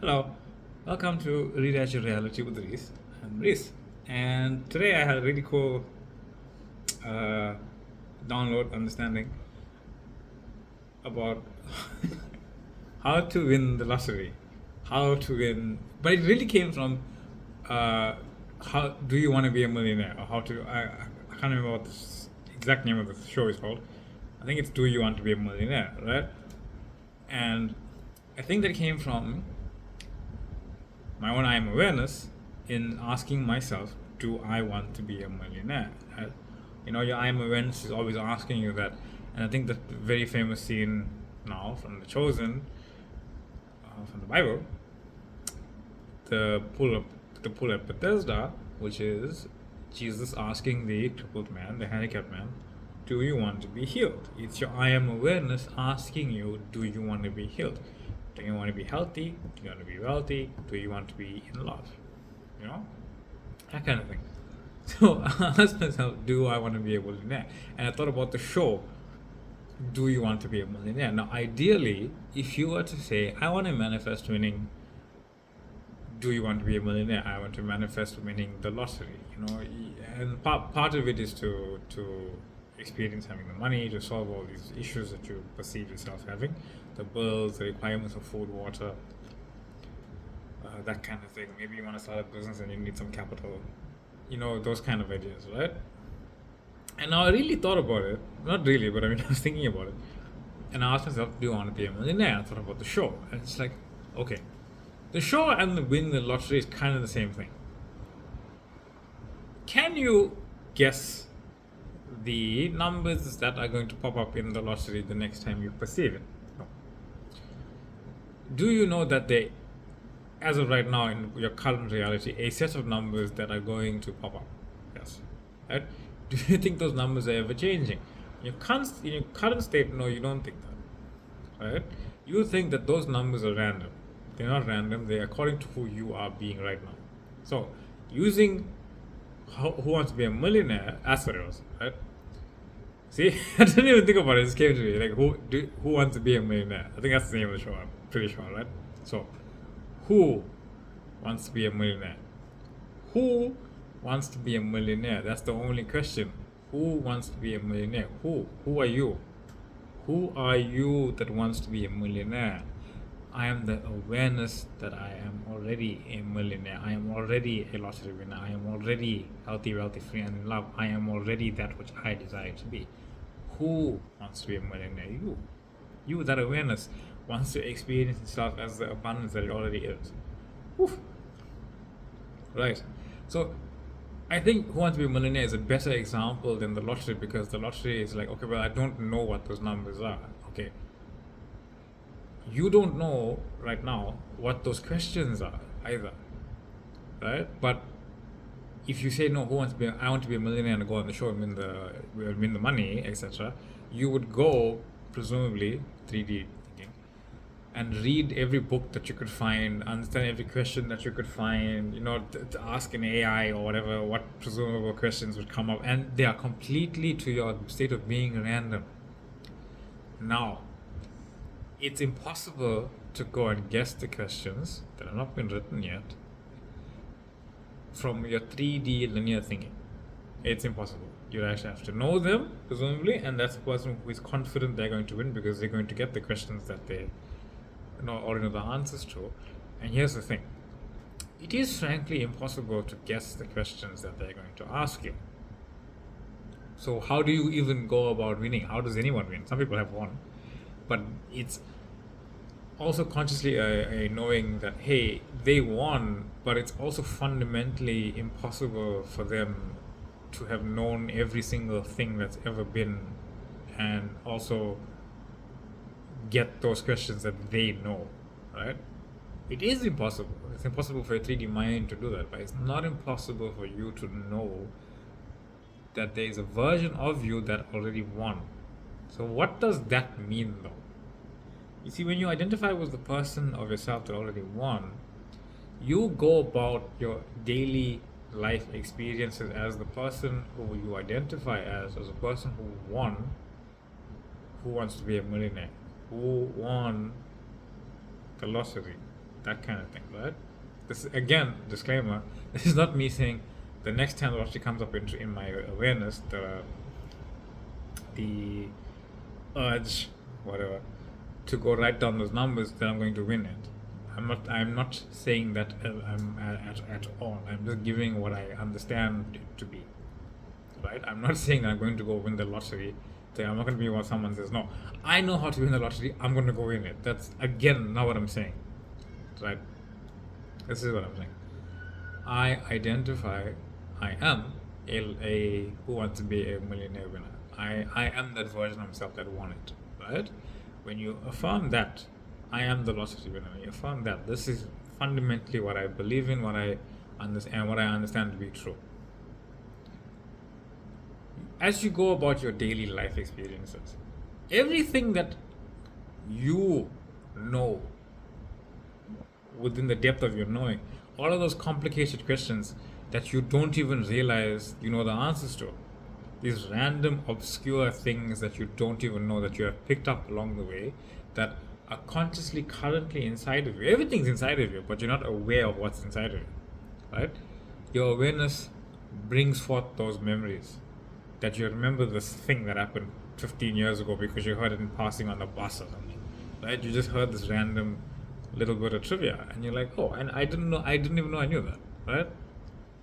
Hello, welcome to Redash Your Reality with Reese. I'm Reese, and today I had a really cool uh, download understanding about how to win the lottery, how to win. But it really came from uh, how do you want to be a millionaire, or how to. I can't remember what the exact name of the show is called. I think it's Do You Want to Be a Millionaire, right? And I think that came from my own I am awareness in asking myself, do I want to be a millionaire? Your I am awareness is always asking you that. And I think the very famous scene now from The Chosen, from the Bible, the pool at Bethesda, which is Jesus asking the crippled man, the handicapped man, do you want to be healed? It's your I am awareness asking you, do you want to be healed? Do you want to be healthy? Do you want to be wealthy? Do you want to be in love? You know? That kind of thing. So I asked myself, do I want to be a millionaire? And I thought about the show, Do You Want to Be a Millionaire? Now, ideally, if you were to say, I want to manifest winning, do you want to be a millionaire? I want to manifest winning the lottery, and part of it is to experience having the money to solve all these issues that you perceive yourself having, the bills, the requirements of food, water, that kind of thing. Maybe you want to start a business and you need some capital, those kind of ideas, right? And now I really thought about it, not really, but I mean, I was thinking about it, and I asked myself, do you want to be a millionaire? I thought about the show, and it's like, okay, the show and the win the lottery is kind of the same thing. Can you guess the numbers that are going to pop up in the lottery the next time you perceive it? No. Do you know that they, as of right now in your current reality, a set of numbers that are going to pop up? Yes. Right? Do you think those numbers are ever changing? In your current state, no, you don't think that. Right? You think that those numbers are random. They're not random, they're according to who you are being right now. So, using Who Wants to Be a Millionaire as what it was, right? See, I didn't even think about it. It just came to me. Like, who wants to be a millionaire? I think that's the name of the show. I'm pretty sure, right? So, who wants to be a millionaire? Who wants to be a millionaire? That's the only question. Who wants to be a millionaire? Who? Who are you? Who are you that wants to be a millionaire? I am the awareness that I am already a millionaire. I am already a lottery winner. I am already healthy, wealthy, free, and in love. I am already that which I desire to be. Who wants to be a millionaire? You. You, that awareness, wants to experience itself as the abundance that it already is. Woof. Right. So, I think Who Wants to Be a Millionaire is a better example than the lottery, because the lottery is like, okay, well, I don't know what those numbers are. Okay, you don't know right now what those questions are either, right? But if you say no, I want to be a millionaire and go on the show and win the money, etc., you would go presumably 3D thinking and read every book that you could find, understand every question that you could find, to ask an AI or whatever what presumable questions would come up, and they are completely to your state of being random. Now, it's impossible to go and guess the questions that have not been written yet from your 3D linear thinking. It's impossible. You actually have to know them, presumably, and that's the person who is confident they're going to win, because they're going to get the questions that they already know the answers to. And here's the thing. It is frankly impossible to guess the questions that they're going to ask you. So how do you even go about winning? How does anyone win? Some people have won. But it's also consciously a knowing that, hey, they won, but it's also fundamentally impossible for them to have known every single thing that's ever been, and also get those questions that they know, right? It is impossible. It's impossible for a 3D mind to do that, but it's not impossible for you to know that there is a version of you that already won. So what does that mean, though? You see, when you identify with the person of yourself that already won, you go about your daily life experiences as the person who you identify as a person who won, who wants to be a millionaire, who won the lottery, that kind of thing, right? This again, disclaimer. This is not me saying the next time the lottery comes up in my awareness, the urge, whatever, to go write down those numbers, then I'm going to win it. I'm not saying that at all. I'm just giving what I understand it to be. Right? I'm not saying I'm going to go win the lottery. I'm not going to be what someone says. No, I know how to win the lottery. I'm going to go win it. That's again not what I'm saying. Right? This is what I'm saying. I identify. I am a who wants to be a millionaire winner. I am that version of myself that won it. Right? When you affirm that, I am the lottery winner. You affirm that this is fundamentally what I believe in, what I understand, what I understand to be true. As you go about your daily life experiences, everything that you know within the depth of your knowing, all of those complicated questions that you don't even realize you know the answers to, these random obscure things that you don't even know that you have picked up along the way that are consciously currently inside of you. Everything's inside of you, but you're not aware of what's inside of you, right? Your awareness brings forth those memories that you remember this thing that happened 15 years ago because you heard it in passing on the bus or something, right? You just heard this random little bit of trivia and you're like, oh, and I didn't even know I knew that, right?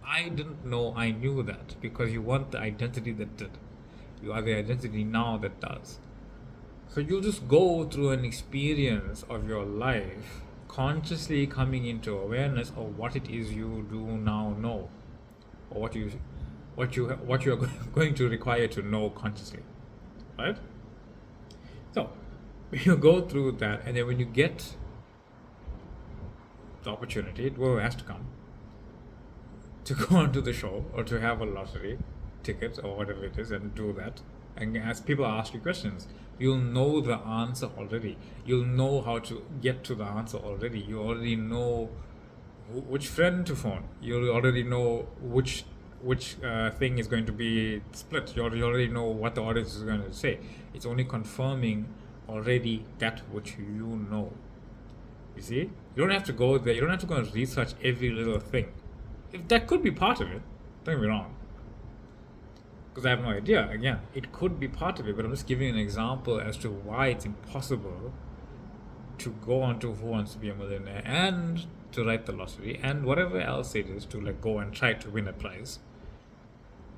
I didn't know I knew that because you want the identity that did. You are the identity now that does. So you'll just go through an experience of your life consciously coming into awareness of what it is you do now know, or what you are going to require to know consciously, right? So when you go through that, and then when you get the opportunity, it will has to come to go onto the show or to have a lottery ticket or whatever it is and do that. And as people ask you questions, you'll know the answer already. You'll know how to get to the answer already. You already know which friend to phone. You already know which thing is going to be split. You already know what the audience is going to say. It's only confirming already that which you know. You see? You don't have to go there. You don't have to go and research every little thing. If that could be part of it, don't get me wrong. Because I have no idea. Again, it could be part of it, but I'm just giving an example as to why it's impossible to go on to Who Wants to Be a Millionaire and to write the lottery and whatever else it is to like go and try to win a prize.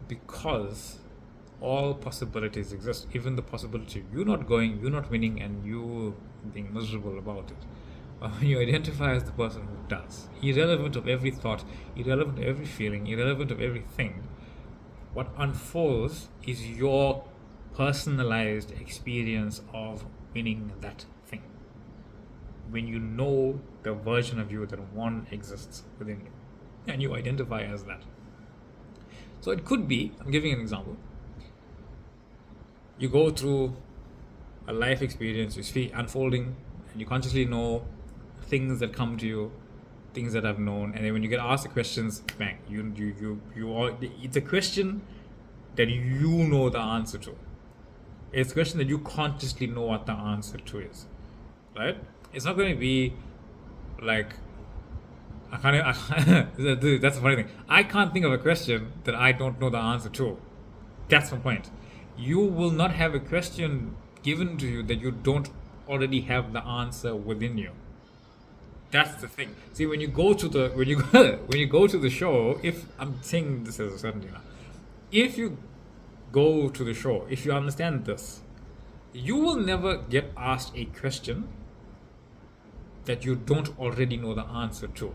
Because all possibilities exist, even the possibility of you not going, you not winning, and you being miserable about it. When you identify as the person who does, irrelevant of every thought, irrelevant of every feeling, irrelevant of everything, what unfolds is your personalized experience of winning that thing. When you know the version of you that one exists within you, and you identify as that. So it could be, I'm giving an example, you go through a life experience, you see unfolding, and you consciously know things that come to you, things that I've known, and then when you get asked the questions, bang, it's a question that you know the answer to. It's a question that you consciously know what the answer to is, right? It's not going to be like, that's the funny thing. I can't think of a question that I don't know the answer to. That's my point. You will not have a question given to you that you don't already have the answer within you. That's the thing. See, when you go to the show, if I'm saying this as a certainty now, if you go to the show, if you understand this, you will never get asked a question that you don't already know the answer to.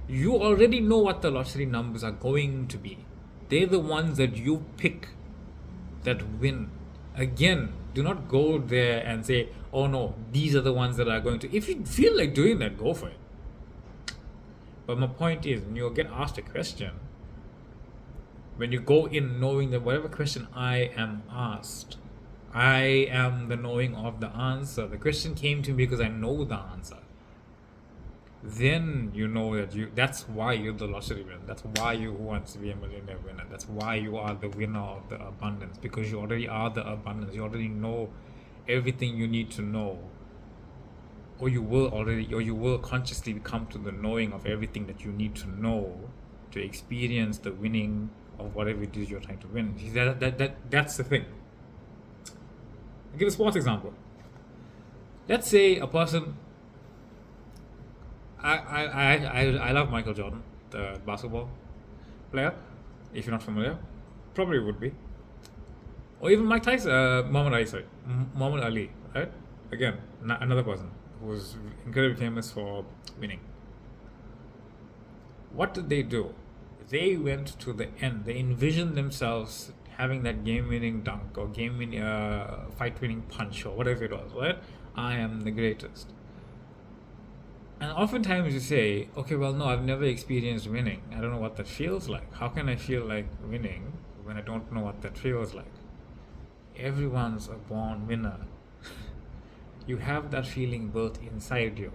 You already know what the lottery numbers are going to be. They're the ones that you pick that win. Again, do not go there and say, oh no, these are the ones that are going to. If you feel like doing that, go for it. But my point is, when you get asked a question, when you go in knowing that whatever question I am asked, I am the knowing of the answer. The question came to me because I know the answer. Then you know that's why you're the lottery winner. That's why you want to be a millionaire winner. That's why you are the winner of the abundance, because you already are the abundance. You already know everything you need to know or you will consciously come to the knowing of everything that you need to know to experience the winning of whatever it is you're trying to win. That's the thing. I'll give a sports example. Let's say a person. I love Michael Jordan, the basketball player. If you're not familiar, probably would be. Or even Mike Tyson, Muhammad Ali, right? Again, another person who was incredibly famous for winning. What did they do? They went to the end. They envisioned themselves having that game-winning dunk or game-winning, fight-winning punch or whatever it was, right? I am the greatest. And oftentimes you say, okay, well, no, I've never experienced winning. I don't know what that feels like. How can I feel like winning when I don't know what that feels like? Everyone's a born winner. You have that feeling built inside you.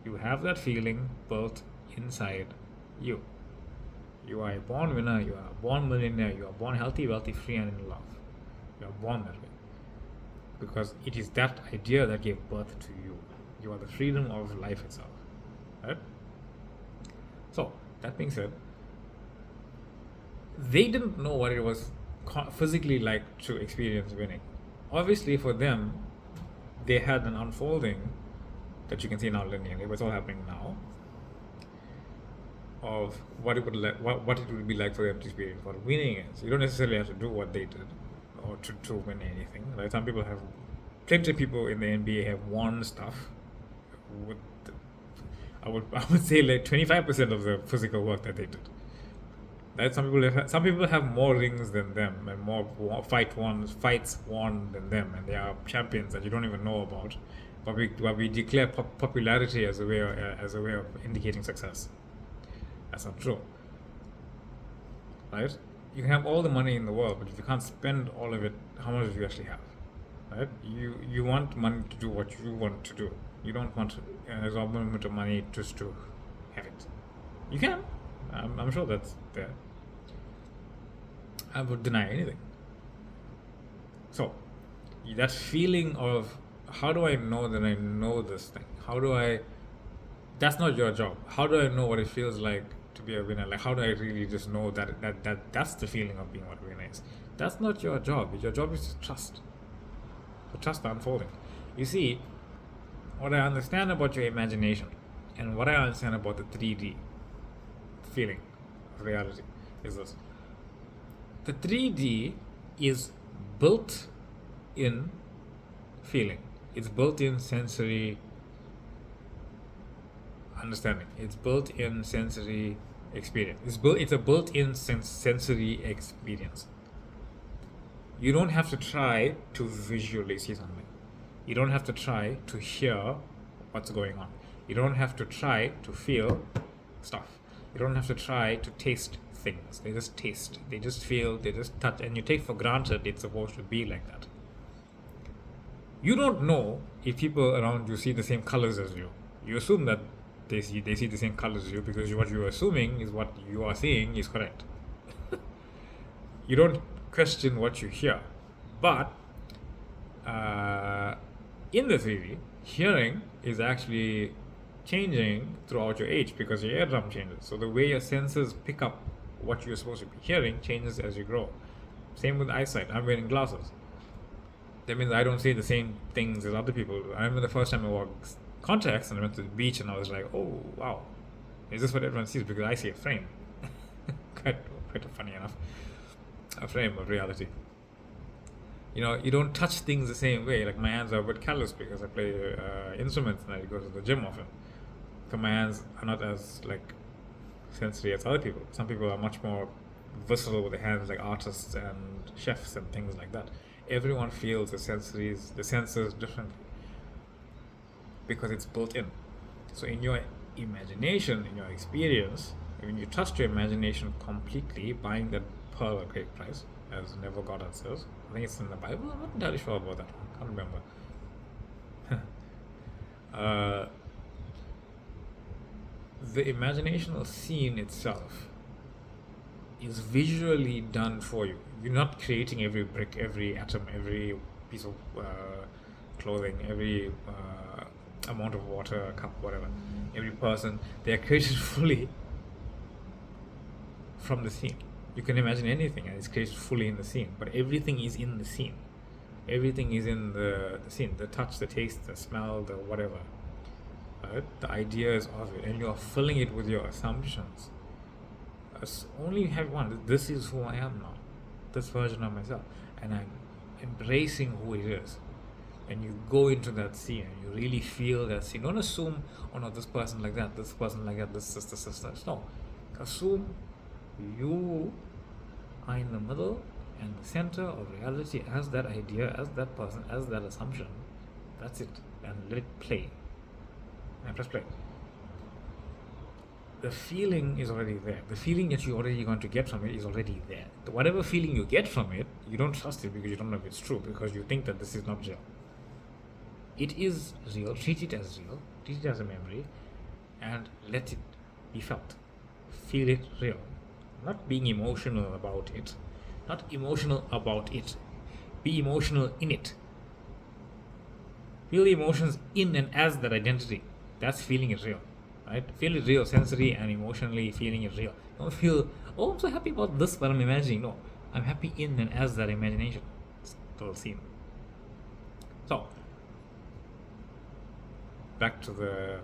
You have that feeling built inside you. You are a born winner. You are a born millionaire. You are born healthy, wealthy, free, and in love. You are born that way. Because it is that idea that gave birth to you. You are the freedom of life itself. Right? So, that being said, they didn't know what it was physically like to experience winning. Obviously, for them, they had an unfolding that you can see now linearly, what's all happening now, of what it would be like for them to experience what winning is. You don't necessarily have to do what they did or to win anything. Right? Some people have, plenty of people in the NBA have won stuff. I would say like 25% of the physical work that they did. Right? Some people have more rings than them and more fights won than them, and they are champions that you don't even know about. But we declare popularity as a way of indicating success. That's not true. Right? You can have all the money in the world, but if you can't spend all of it, how much do you actually have? Right? You want money to do what you want to do. You don't want an exorbitant amount of money just to have it. You can. I'm sure that's there. I would deny anything. So, that feeling of, how do I know that I know this thing? That's not your job. How do I know what it feels like to be a winner? Like, how do I really just know that's the feeling of being what a winner is? That's not your job. Your job is to trust. To trust the unfolding. You see, what I understand about your imagination and what I understand about the 3D feeling of reality is this. The 3D is built in feeling. It's built in sensory understanding. It's built in sensory experience. It's a built-in sensory experience. You don't have to try to visually see something. You don't have to try to hear what's going on. You don't have to try to feel stuff. You don't have to try to taste things. They just taste. They just feel. They just touch. And you take for granted it's supposed to be like that. You don't know if people around you see the same colors as you. You assume that they see the same colors as you because what you're assuming is what you are seeing is correct. You don't question what you hear. But in the 3D, hearing is actually changing throughout your age because your eardrum changes. So the way your senses pick up what you're supposed to be hearing changes as you grow. Same with eyesight. I'm wearing glasses. That means I don't see the same things as other people do. I remember the first time I wore contacts and I went to the beach and I was like, oh, wow. Is this what everyone sees? Because I see a frame. quite funny enough. A frame of reality. You know, you don't touch things the same way. Like, my hands are a bit callous because I play instruments and I go to the gym often. So my hands are not as, like, sensory as other people. Some people are much more visceral with their hands, like artists and chefs and things like that. Everyone feels the senses differently because it's built in. So in your imagination, in your experience, when you trust your imagination completely, buying that pearl at great price, as Neville Goddard says. I think it's in the Bible. I'm not entirely sure about that one. Can't remember. The imaginational scene itself is visually done for you. You're not creating every brick, every atom, every piece of clothing, every amount of water, a cup, whatever. Every person, they are created fully from the scene. You can imagine anything and it's created fully in the scene, but everything is in the scene. Everything is in the scene, the touch, the taste, the smell, the whatever. Right? The ideas of it, and you're filling it with your assumptions. Only have one. This is who I am now, this version of myself, and I'm embracing who it is. And you go into that scene and you really feel that scene. Don't assume, oh no, this person like that, this person like that, this sister. No, assume you are in the middle and the center of reality as that idea, as that person, as that assumption. That's it. And let it play. And press play. The feeling is already there. The feeling that you're already going to get from it is already there. Whatever feeling you get from it, you don't trust it because you don't know if it's true, because you think that this is not real. It is real. Treat it as real. Treat it as a memory, and let it be felt. Feel it real. Not being emotional about it. Not emotional about it. Be emotional in it. Feel the emotions in and as that identity. That's feeling it real. Right? Feel it real, sensory and emotionally feeling it real. Don't feel, oh, I'm so happy about this, but I'm imagining. No, I'm happy in and as that imagination. It's total scene. So, back to the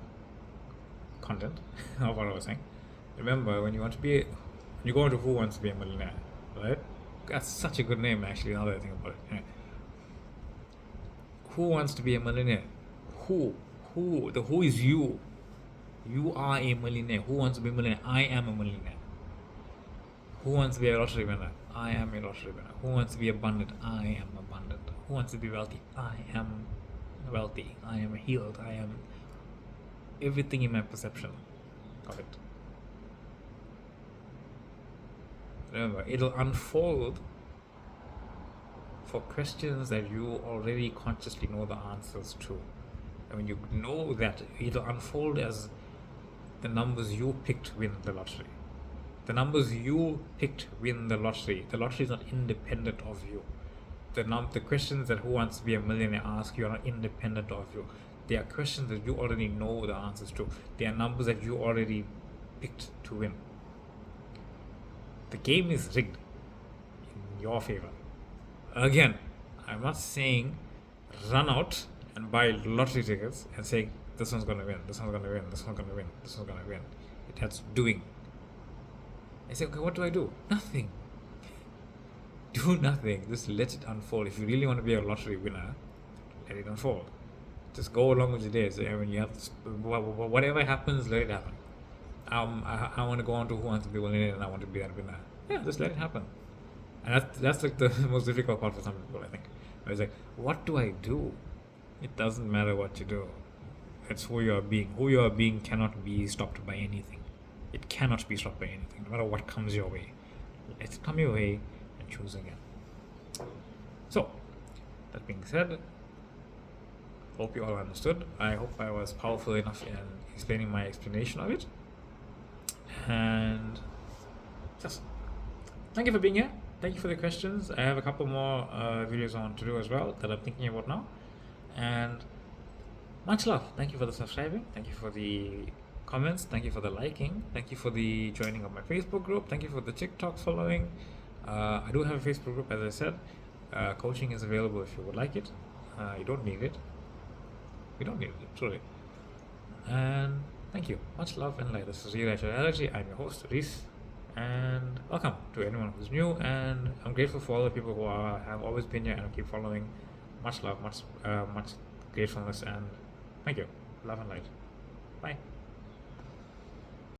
content of what I was saying. Remember, when you want to be, when you go into Who Wants to Be a Millionaire, right? That's such a good name, actually, now that I think about it. Yeah. Who wants to be a millionaire? Who? The who is you. You are a millionaire. Who wants to be a millionaire? I am a millionaire. Who wants to be a lottery winner? I am a lottery winner. Who wants to be abundant? I am abundant. Who wants to be wealthy? I am wealthy. I am healed. I am everything in my perception of it. Remember, it'll unfold for questions that you already consciously know the answers to. And when you know that, it'll unfold as the numbers you picked win the lottery. The numbers you picked win the lottery. The lottery is not independent of you. The questions that Who Wants to Be a Millionaire ask you are not independent of you. They are questions that you already know the answers to. They are numbers that you already picked to win. The game is rigged in your favor. Again, I'm not saying run out and buy lottery tickets and say this one's gonna win, this one's gonna win, this one's gonna win, this one's gonna win. It has doing. I say, okay, what do I do? Nothing. Do nothing. Just let it unfold. If you really want to be a lottery winner, let it unfold. Just go along with your days. I mean, you have to, whatever happens, let it happen. I want to go on to Who Wants to Be a Millionaire and I want to be that winner. Yeah, just let it happen. And that's like the most difficult part for some people, I think. It's like, what do I do? It doesn't matter what you do. It's who you are being. Who you are being cannot be stopped by anything. It cannot be stopped by anything, no matter what comes your way. Let it come your way and choose again. So, that being said, hope you all understood. I hope I was powerful enough in explaining my explanation of it. And just thank you for being here. Thank you for the questions. I have a couple more videos I want to do as well that I'm thinking about now. And much love. Thank you for the subscribing. Thank you for the comments. Thank you for the liking. Thank you for the joining of my Facebook group. Thank you for the TikTok following. I do have a Facebook group, as I said. Coaching is available if you would like it. You don't need it. You don't need it, truly. And thank you. Much love and light. This is Real Reality. I'm your host, Reese. And welcome to anyone who's new. And I'm grateful for all the people who have always been here and keep following. Much love, much gratefulness, and thank you. Love and light. Bye.